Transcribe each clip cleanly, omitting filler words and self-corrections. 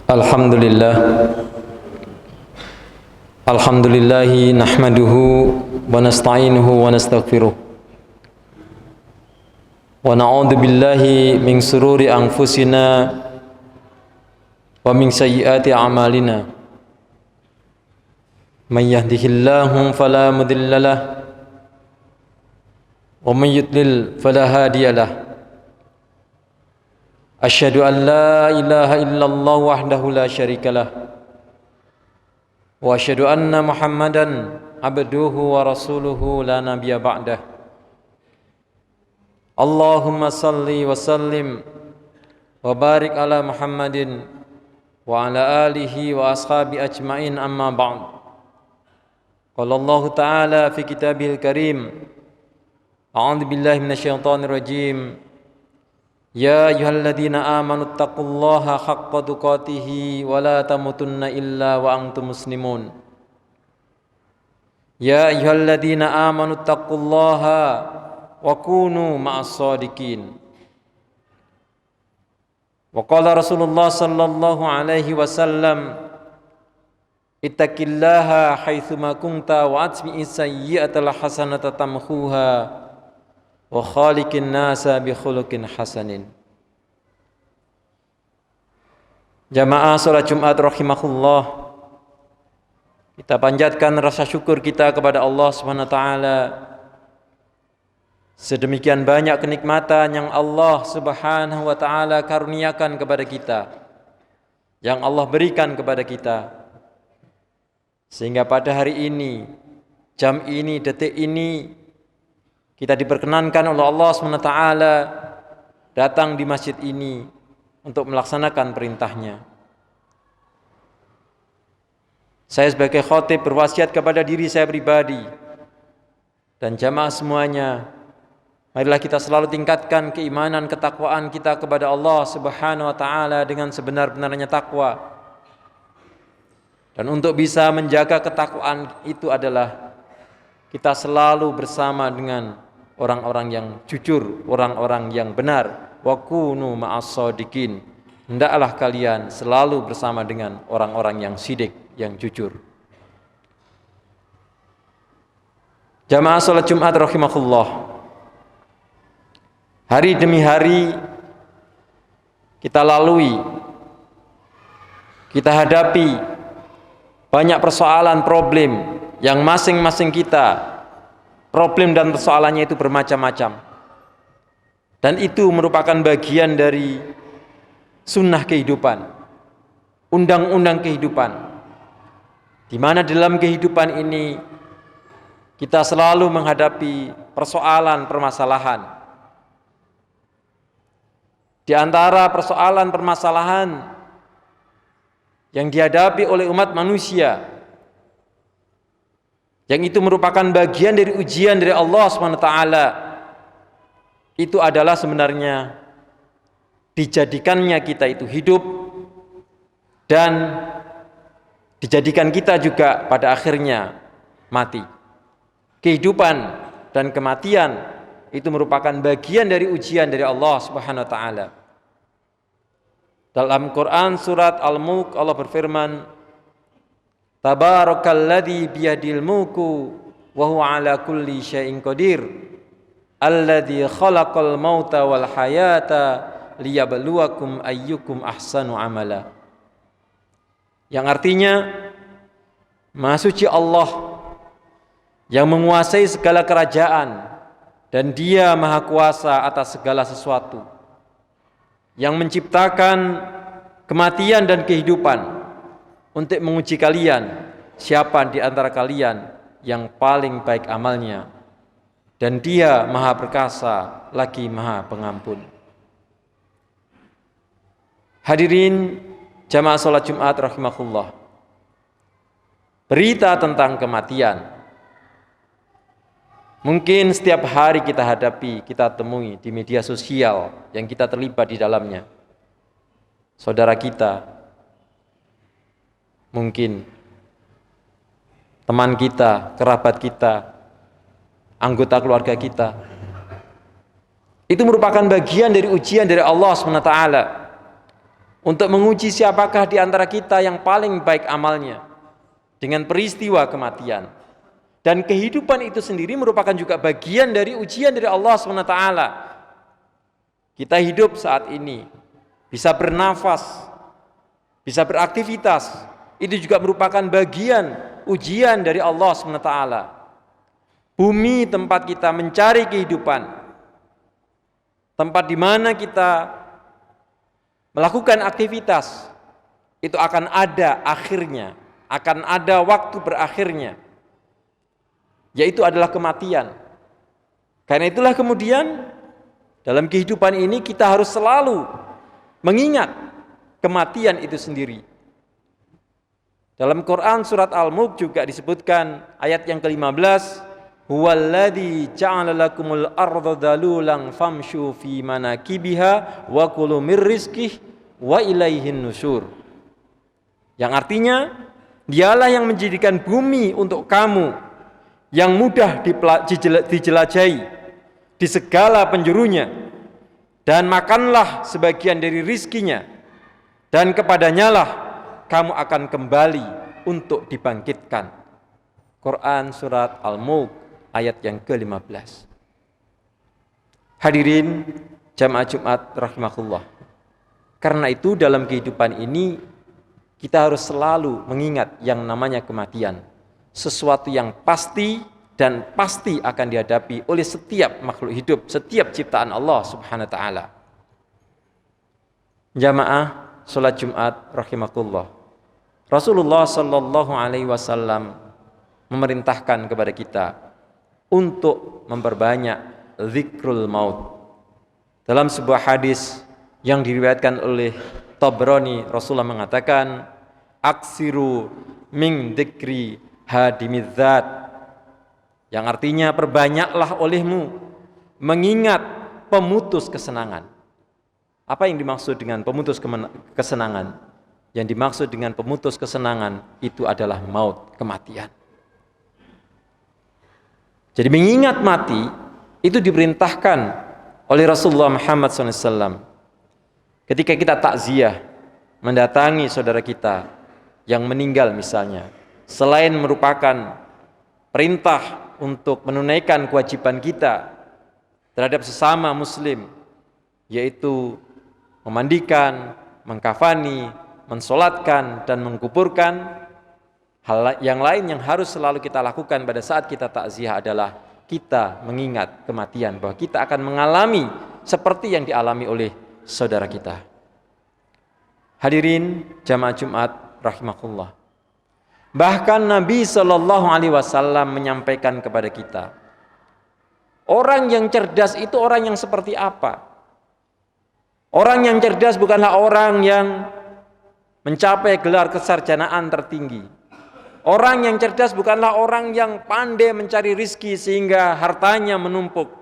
Alhamdulillah. Alhamdulillahi nahmaduhu wa nasta'inuhu wa nastaghfiruh. Wa na'udzu billahi min sururi anfusina wa min sayyiati a'malina. May yahdihillahu fala mudilla lahu wa may yudlil fala hadiya lahu. Asyhadu an la ilaha illallah wahdahu la syarika lah wa asyhadu anna Muhammadan abduhu wa rasuluhu la nabiyya ba'dah. Allahumma salli wa sallim wa barik ala Muhammadin wa ala alihi wa ashabi ajmain, amma ba'd. Qala Allah ta'ala fi kitabihil karim, a'udzu billahi minasyaitonir rajim. Ya ayyuhalladzina amanu taqullaha haqqa tuqatih wa la tamutunna illa wa antum muslimun. Ya ayyuhalladzina amanu taqullaha wa kunu ma'as shadiqin. Wa qala Rasulullah sallallahu alaihi wasallam, ittaqillaha haitsuma kunta wa atbi'is sayyi'atal hasanata tamhuha wa khaliqin nasa bi khuluqin hasanin. Jamaah salat Jumat rahimakumullah, kita panjatkan rasa syukur kita kepada Allah Subhanahu wa taala. Sedemikian banyak kenikmatan yang Allah Subhanahu wa taala karuniakan kepada kita, yang Allah berikan kepada kita, sehingga pada hari ini, jam ini, detik ini, kita diperkenankan oleh Allah SWT datang di masjid ini untuk melaksanakan perintahnya. Saya sebagai khotib berwasiat kepada diri saya pribadi dan jamaah semuanya, marilah kita selalu tingkatkan keimanan, ketakwaan kita kepada Allah Subhanahu wa taala dengan sebenar-benarnya takwa. Dan untuk bisa menjaga ketakwaan itu adalah kita selalu bersama dengan orang-orang yang jujur, orang-orang yang benar. Wa kunu ma'as shadiqin. Hendaklah kalian selalu bersama dengan orang-orang yang sidik, yang jujur. Jamaah salat Jumat rahimakumullah, hari demi hari kita lalui, kita hadapi banyak persoalan, problem yang masing-masing kita, problem dan persoalannya itu bermacam-macam. Dan itu merupakan bagian dari sunnah kehidupan, undang-undang kehidupan, di mana dalam kehidupan ini kita selalu menghadapi persoalan, permasalahan. Di antara persoalan, permasalahan yang dihadapi oleh umat manusia, yang itu merupakan bagian dari ujian dari Allah SWT, itu adalah sebenarnya dijadikannya kita itu hidup dan dijadikan kita juga pada akhirnya mati. Kehidupan dan kematian itu merupakan bagian dari ujian dari Allah SWT. Dalam Quran surat Al-Mulk Allah berfirman, Tabarakalladzi biyadil mulku wa huwa ala kulli syai'in qadir alladzi khalaqal mauta wal hayata liyabluwakum ayyukum ahsanu amala. Yang artinya, Maha suci Allah yang menguasai segala kerajaan dan Dia Maha kuasa atas segala sesuatu, yang menciptakan kematian dan kehidupan untuk menguji kalian, siapa di antara kalian yang paling baik amalnya, dan Dia Maha perkasa lagi Maha pengampun. Hadirin jamaah salat Jumat rahimakumullah, berita tentang kematian mungkin setiap hari kita hadapi, kita temui di media sosial yang kita terlibat di dalamnya. Saudara kita, mungkin teman kita, kerabat kita, anggota keluarga kita, itu merupakan bagian dari ujian dari Allah SWT. untuk menguji siapakah di antara kita yang paling baik amalnya dengan peristiwa kematian. Dan kehidupan itu sendiri merupakan juga bagian dari ujian dari Allah SWT. Kita hidup saat ini, bisa bernafas, bisa beraktivitas, itu juga merupakan bagian ujian dari Allah SWT. Bumi tempat kita mencari kehidupan, tempat di mana kita melakukan aktivitas, itu akan ada akhirnya, akan ada waktu berakhirnya, yaitu adalah kematian. Karena itulah kemudian dalam kehidupan ini kita harus selalu mengingat kematian itu sendiri. Dalam Quran surat Al-Mulk juga disebutkan ayat yang ke-15, huwallazi ja'ala lakumul arda dalulan famshu fi manakibiha wa kulu mir rizqihi wa ilaihin nusyur. Yang artinya, dialah yang menjadikan bumi untuk kamu yang mudah dijelajahi di segala penjurunya, dan makanlah sebagian dari rizkinya, dan kepadanya lah kamu akan kembali untuk dibangkitkan. Quran surat Al-Mulk ayat yang ke-15. Hadirin jamaah Jumat rahimakumullah. Karena itu dalam kehidupan ini kita harus selalu mengingat yang namanya kematian. Sesuatu yang pasti dan pasti akan dihadapi oleh setiap makhluk hidup, setiap ciptaan Allah Subhanahu wa taala. Jamaah salat Jumat rahimakumullah. Rasulullah sallallahu alaihi wasallam memerintahkan kepada kita untuk memperbanyak zikrul maut. Dalam sebuah hadis yang diriwayatkan oleh Tabrani, Rasulullah mengatakan, aksiru min dzikri hadimidzat, yang artinya perbanyaklah olehmu mengingat pemutus kesenangan. Apa yang dimaksud dengan pemutus kesenangan? Yang dimaksud dengan pemutus kesenangan itu adalah maut, kematian. Jadi mengingat mati itu diperintahkan oleh Rasulullah Muhammad SAW. Ketika kita takziah, mendatangi saudara kita yang meninggal misalnya, selain merupakan perintah untuk menunaikan kewajiban kita terhadap sesama muslim, yaitu memandikan, mengkafani, mensolatkan, dan mengkuburkan, hal yang lain yang harus selalu kita lakukan pada saat kita takziah adalah kita mengingat kematian, bahwa kita akan mengalami seperti yang dialami oleh saudara kita. Hadirin jamaah Jumat rahimakumullah. Bahkan Nabi Shallallahu Alaihi Wasallam menyampaikan kepada kita, orang yang cerdas itu orang yang seperti apa? Orang yang cerdas bukanlah orang yang mencapai gelar kesarjanaan tertinggi. Orang yang cerdas bukanlah orang yang pandai mencari rizki sehingga hartanya menumpuk.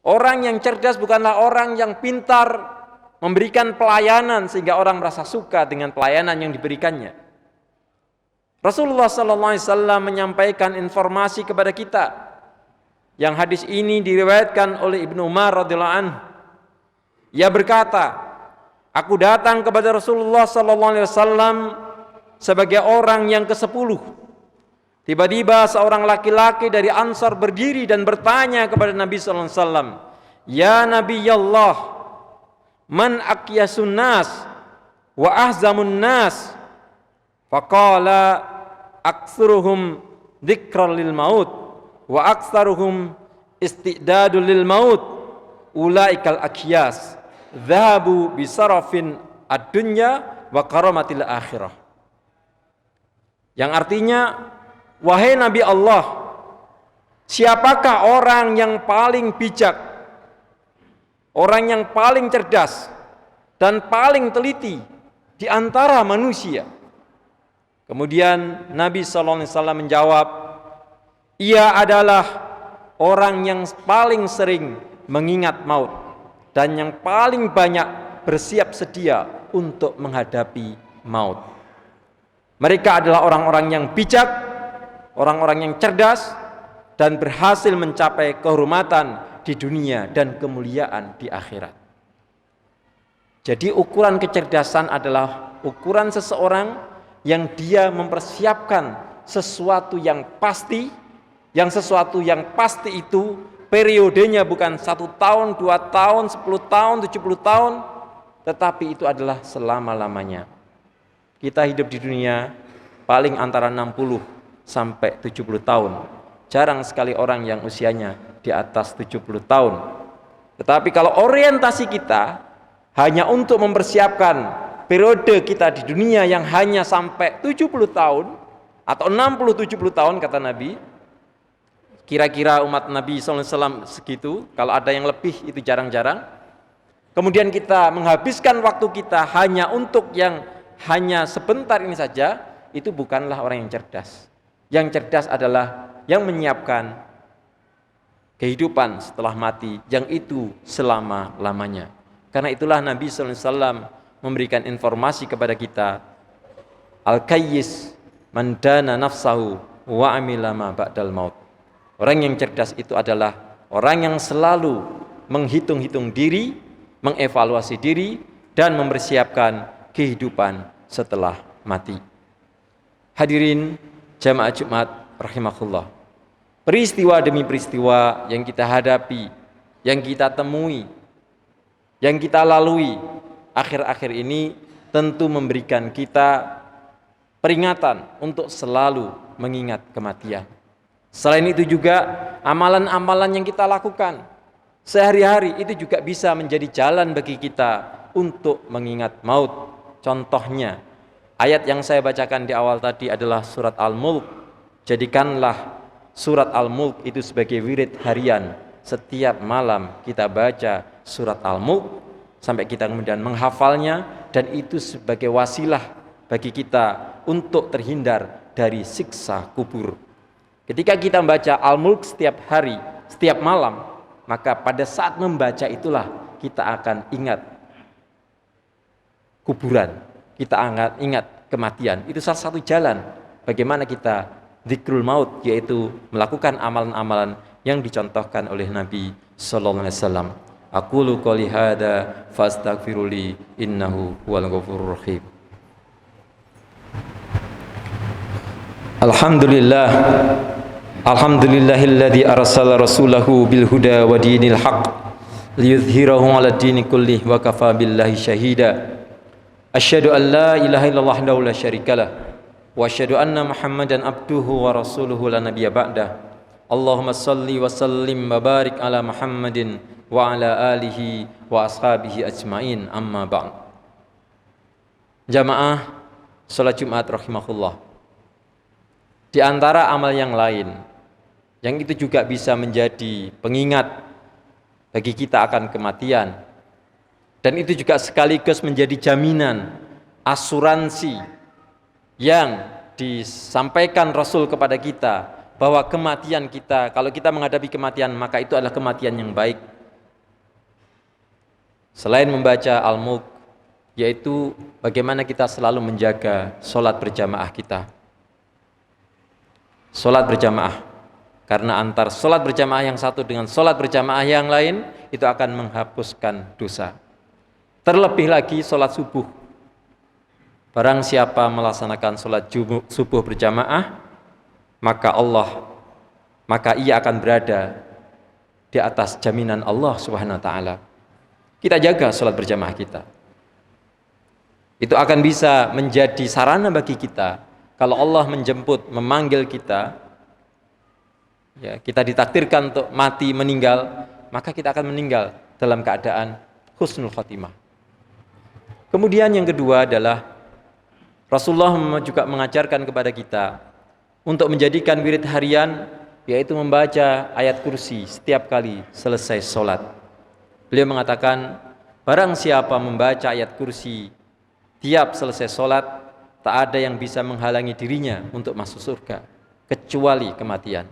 Orang yang cerdas bukanlah orang yang pintar memberikan pelayanan sehingga orang merasa suka dengan pelayanan yang diberikannya. Rasulullah SAW menyampaikan informasi kepada kita, yang hadis ini diriwayatkan oleh Ibnu Umar radhiyallahu anhu. Ia berkata, aku datang kepada Rasulullah SAW sebagai orang yang ke-10. Tiba-tiba seorang laki-laki dari Ansar berdiri dan bertanya kepada Nabi SAW, ya Nabi Allah, man aqyasun nas wa ahzamun nas? Faqala aktsaruhum dzikran lil maut wa aktsaruhum istidadul lil maut ulaikal aqyas dhahabu bisarafin ad-dunya wa karamatil akhirah. Yang artinya, wahai Nabi Allah, siapakah orang yang paling bijak, orang yang paling cerdas dan paling teliti di antara manusia? Kemudian Nabi SAW menjawab, ia adalah orang yang paling sering mengingat maut dan yang paling banyak bersiap sedia untuk menghadapi maut. Mereka adalah orang-orang yang bijak, orang-orang yang cerdas, dan berhasil mencapai kehormatan di dunia dan kemuliaan di akhirat. Jadi ukuran kecerdasan adalah ukuran seseorang yang dia mempersiapkan sesuatu yang pasti, yang sesuatu yang pasti itu periodenya bukan 1 tahun, 2 tahun, 10 tahun, 70 tahun, tetapi itu adalah selama-lamanya. Kita hidup di dunia paling antara 60 sampai 70 tahun. Jarang sekali orang yang usianya di atas 70 tahun. Tetapi kalau orientasi kita hanya untuk mempersiapkan periode kita di dunia yang hanya sampai 70 tahun atau 60-70 tahun kata Nabi, kira-kira umat Nabi SAW segitu, kalau ada yang lebih itu jarang-jarang. Kemudian kita menghabiskan waktu kita hanya untuk yang hanya sebentar ini saja, itu bukanlah orang yang cerdas. Yang cerdas adalah yang menyiapkan kehidupan setelah mati, yang itu selama-lamanya. Karena itulah Nabi SAW memberikan informasi kepada kita, Al-Kayyis man dana nafsahu wa amila ma ba'dal maut. Orang yang cerdas itu adalah orang yang selalu menghitung-hitung diri, mengevaluasi diri, dan mempersiapkan kehidupan setelah mati. Hadirin jamaah Jumat rahimakumullah. Peristiwa demi peristiwa yang kita hadapi, yang kita temui, yang kita lalui akhir-akhir ini tentu memberikan kita peringatan untuk selalu mengingat kematian. Selain itu juga amalan-amalan yang kita lakukan sehari-hari itu juga bisa menjadi jalan bagi kita untuk mengingat maut. Contohnya ayat yang saya bacakan di awal tadi adalah surat Al-Mulk. Jadikanlah surat Al-Mulk itu sebagai wirid harian. Setiap malam kita baca surat Al-Mulk sampai kita kemudian menghafalnya, dan itu sebagai wasilah bagi kita untuk terhindar dari siksa kubur. Ketika kita membaca Al-Mulk setiap hari, setiap malam, maka pada saat membaca itulah kita akan ingat kuburan, kita akan ingat kematian. Itu salah satu jalan bagaimana kita dzikrul maut, yaitu melakukan amalan-amalan yang dicontohkan oleh Nabi sallallahu alaihi wasallam. Aqulu qouli hadza fastaghfiruli innahu huwal ghafurur rahim. Alhamdulillahilladzi arsala rasulahu bil huda wa dinil haqq liyudhhirahu 'ala dini kullih wa kafa billahi syahida. Asyhadu an la ilaha illallah wahdahu la syarikalah wa asyhadu anna Muhammadan abduhu wa rasuluhu la nabiyya ba'dah. Allahumma salli wa sallim wa barik ala Muhammadin wa ala alihi wa ashabihi ajmain, amma ba'd. Jamaah salat Jumat rahimahullah. Di antara amal yang lain yang itu juga bisa menjadi pengingat bagi kita akan kematian, dan itu juga sekaligus menjadi jaminan asuransi yang disampaikan Rasul kepada kita bahwa kematian kita, kalau kita menghadapi kematian, maka itu adalah kematian yang baik. Selain membaca Al-Mulk, yaitu bagaimana kita selalu menjaga sholat berjamaah kita. Sholat berjamaah, karena antar sholat berjamaah yang satu dengan sholat berjamaah yang lain itu akan menghapuskan dosa. Terlebih lagi sholat subuh. Barang siapa melaksanakan sholat subuh berjamaah, maka ia akan berada di atas jaminan Allah Subhanahu wa taala. Kita jaga sholat berjamaah kita. Itu akan bisa menjadi sarana bagi kita kalau Allah menjemput, memanggil kita, ya, kita ditakdirkan untuk mati, meninggal, maka kita akan meninggal dalam keadaan husnul khotimah. Kemudian yang kedua adalah Rasulullah juga mengajarkan kepada kita untuk menjadikan wirid harian, yaitu membaca ayat kursi setiap kali selesai sholat. Beliau mengatakan, barang siapa membaca ayat kursi tiap selesai sholat, tak ada yang bisa menghalangi dirinya untuk masuk surga kecuali kematian.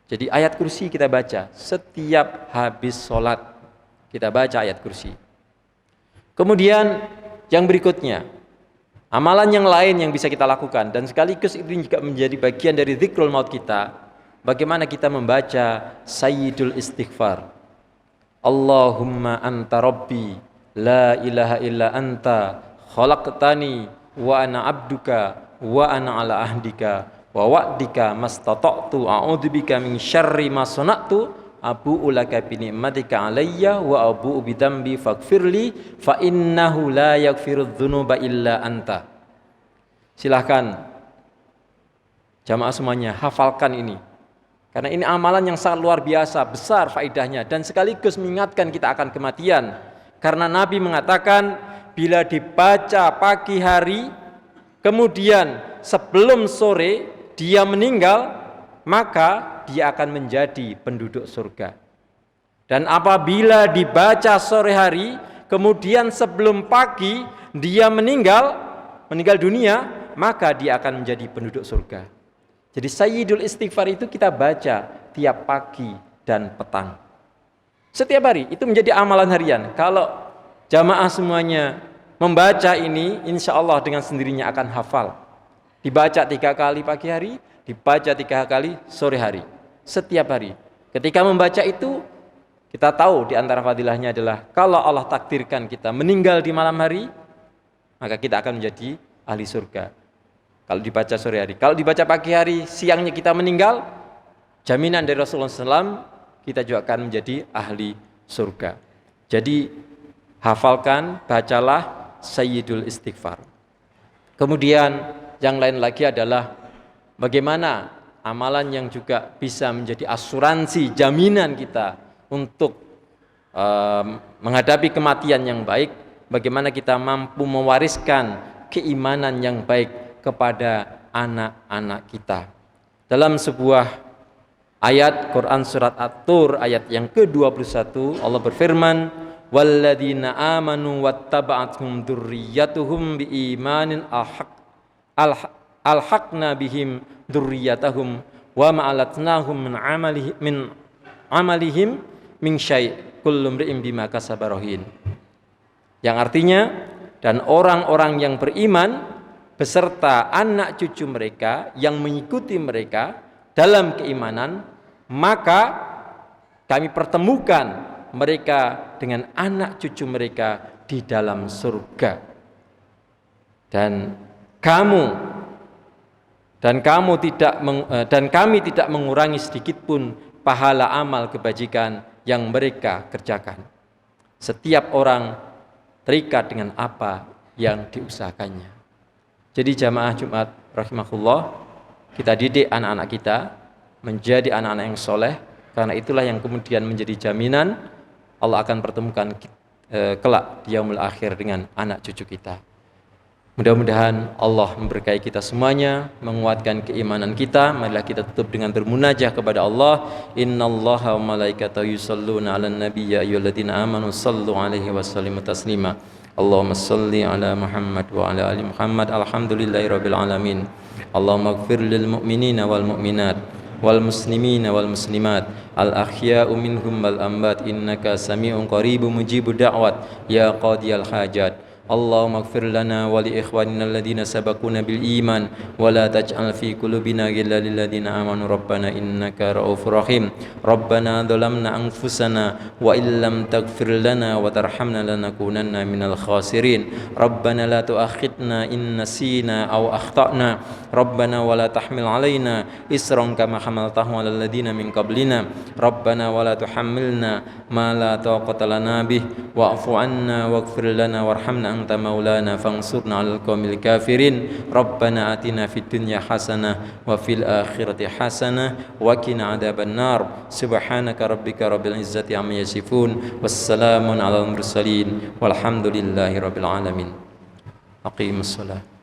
Jadi ayat kursi kita baca setiap habis sholat, kita baca ayat kursi. Kemudian yang berikutnya, amalan yang lain yang bisa kita lakukan, dan sekaligus itu juga menjadi bagian dari dzikrul maut kita, bagaimana kita membaca Sayyidul Istighfar. Allahumma anta rabbi la ilaha illa anta khalaqtani wa ana abduka wa ana ala ahdika wa wa'dika mastata'tu a'udzubika min syarri ma sana'tu abu'u laka bi ni'matika alayya wa abu'u bi dzambi faghfirli fa innahu la yaghfirudz dzunuba illa anta. Silahkan jamaah semuanya hafalkan ini, karena ini amalan yang sangat luar biasa, besar faedahnya, dan sekaligus mengingatkan kita akan kematian. Karena Nabi mengatakan bila dibaca pagi hari kemudian sebelum sore dia meninggal, maka dia akan menjadi penduduk surga. Dan apabila dibaca sore hari kemudian sebelum pagi dia meninggal dunia, maka dia akan menjadi penduduk surga. Jadi Sayyidul Istighfar itu kita baca tiap pagi dan petang. Setiap hari itu menjadi amalan harian. Kalau jamaah semuanya membaca ini, insya Allah dengan sendirinya akan hafal. Dibaca 3 kali pagi hari, dibaca 3 kali sore hari, setiap hari. Ketika membaca itu, kita tahu di antara fadilahnya adalah kalau Allah takdirkan kita meninggal di malam hari, maka kita akan menjadi ahli surga. Kalau dibaca sore hari, kalau dibaca pagi hari, siangnya kita meninggal, jaminan dari Rasulullah SAW, kita juga akan menjadi ahli surga. Jadi hafalkan, bacalah Sayyidul Istighfar. Kemudian yang lain lagi adalah bagaimana amalan yang juga bisa menjadi asuransi, jaminan kita untuk menghadapi kematian yang baik. Bagaimana kita mampu mewariskan keimanan yang baik kepada anak-anak kita. Dalam sebuah ayat Quran surat At-Tur ayat yang ke-21, Allah berfirman, walladzina amanu wattaba'athum dzurriyyatuhum biimanin alhaqna bihim dzurriyyatahum wa ma'alatnahum min amalihim min syai' kullu imri'in bima kasaba rahin. Yang artinya, dan orang-orang yang beriman beserta anak cucu mereka yang mengikuti mereka dalam keimanan, maka kami pertemukan mereka dengan anak cucu mereka di dalam surga. Dan kami tidak mengurangi sedikit pun pahala amal kebajikan yang mereka kerjakan. Setiap orang terikat dengan apa yang diusahakannya. Jadi jamaah Jumat rahimahullah, kita didik anak-anak kita menjadi anak-anak yang soleh, karena itulah yang kemudian menjadi jaminan Allah akan pertemukan kelak di yaumul akhir dengan anak cucu kita. Mudah-mudahan Allah memberkahi kita semuanya, menguatkan keimanan kita. Marilah kita tutup dengan bermunajah kepada Allah. Innallaha wa malaikatahu yusholluna 'alan nabiy ya ayyuhalladzina amanu shallu 'alaihi wa sallimu taslima. Allahumma shalli ala Muhammad wa ala ali Muhammad. Alhamdulillahirabbil alamin. Allahumma ighfir lil mu'minina wal mu'minat wal muslimina wal muslimat al ahya'u minhum wal amwat innaka sami'un qaribun mujibud da'wat ya qadiyal hajat. Allahumma ighfir lana wa li ikhwanina alladhina sabaquna bil iman wa la taj'al fi qulubina ghillan lil ladzina amanu rabbana innaka ra'ufur rahim. Rabbana dhalamna anfusana wa illam taghfir lana wa tarhamna lanakunanna minal khasirin. Rabbana la tu'akhidna in nasina aw akhtana. Rabbana wa la tahmil 'alaina isran kama hamaltahu 'alal ladzina min qablina. Rabbana wa la tuhammilna ma la taqata lana bih wa'fu 'anna waghfir lana warhamna anta maulana fansurna 'alal qaumil kafirin. Rabbana atina fid dunya hasanah wa fil akhirati hasanah wa qina adzabannar. Subhanaka rabbika rabbil izzati amma yasifun wassalamun 'alal mursalin walhamdulillahi rabbil alamin. Aqimus shalah.